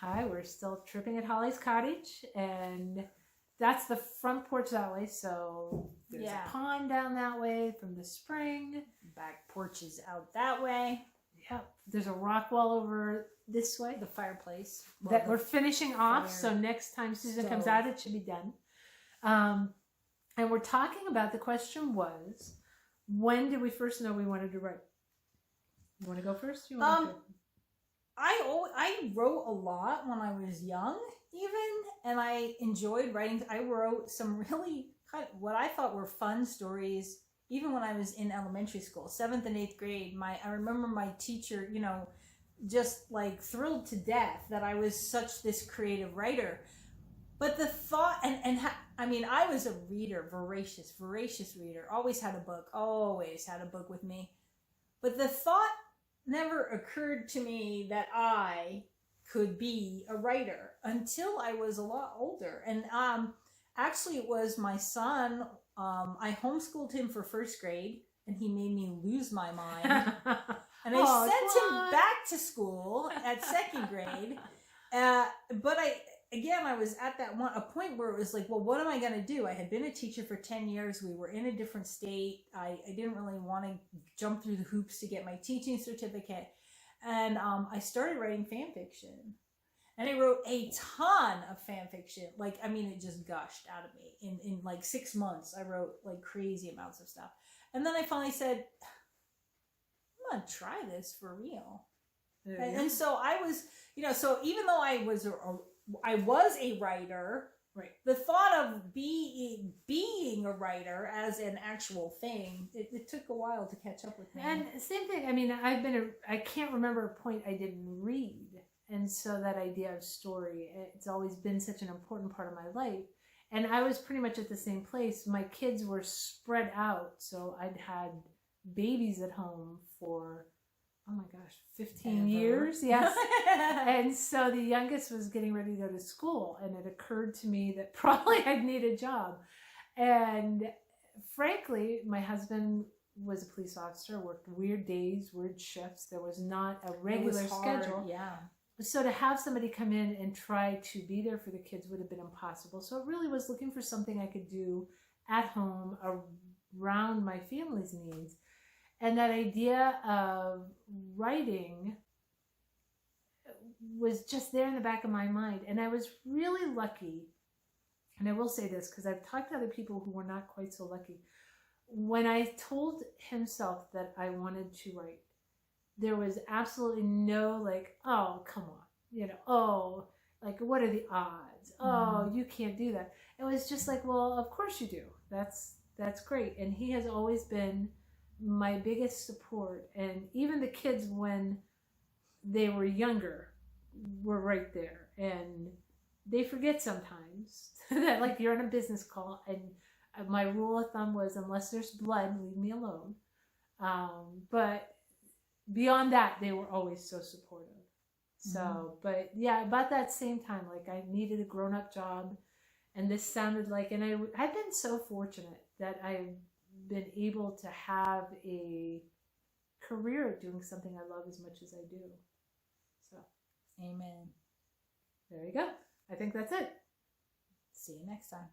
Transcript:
Hi, we're still tripping at Holly's cottage, and that's the front porch that way. So there's a pond down that way from the spring. Back porch is out that way. Yep. There's a rock wall over this way. The fireplace. That we're finishing off. So next time Susan comes out, it should be done. And we're talking about, the question was, when did we first know we wanted to write? You want to go first? You want to I wrote a lot when I was young, even, and I enjoyed writing. I wrote some really what I thought were fun stories, even when I was in elementary school, 7th and 8th grade. I remember my teacher, just like thrilled to death that I was such this creative writer. But the thought, I was a reader, voracious reader. Always had a book with me. But the thought never occurred to me that I could be a writer until I was a lot older. And actually, it was my son. I homeschooled him for 1st grade, and he made me lose my mind. And I sent him back to school at 2nd grade. But I was at a point where it was like, well, what am I going to do? I had been a teacher for 10 years. We were in a different state. I didn't really want to jump through the hoops to get my teaching certificate. And I started writing fan fiction. And I wrote a ton of fan fiction. It just gushed out of me. In like 6 months, I wrote like crazy amounts of stuff. And then I finally said, I'm going to try this for real. And so I was, so even though I was a writer, right? The thought of being a writer as an actual thing, it took a while to catch up with me. And same thing. I can't remember a point I didn't read, and so that idea of story, it's always been such an important part of my life. And I was pretty much at the same place. My kids were spread out, so I'd had babies at home for, oh my gosh, 15 years. Yes. And so the youngest was getting ready to go to school, and it occurred to me that probably I'd need a job. And frankly, my husband was a police officer, worked weird days, weird shifts. There was not a regular schedule. Yeah. So to have somebody come in and try to be there for the kids would have been impossible. So it really was looking for something I could do at home around my family's needs. And that idea of writing was just there in the back of my mind. And I was really lucky, and I will say this because I've talked to other people who were not quite so lucky. When I told himself that I wanted to write, there was absolutely no like, oh, come on, what are the odds? Oh, you can't do that. It was just like, well, of course you do. That's great. And he has always been my biggest support. And even the kids, when they were younger, were right there. And they forget sometimes that like you're on a business call, and my rule of thumb was, unless there's blood, leave me alone. But beyond that, they were always so supportive. So, but yeah, about that same time, like I needed a grown-up job, and this sounded like, and I've been so fortunate that I've been able to have a career at doing something I love as much as I do. So, amen. There you go. I think that's it. See you next time.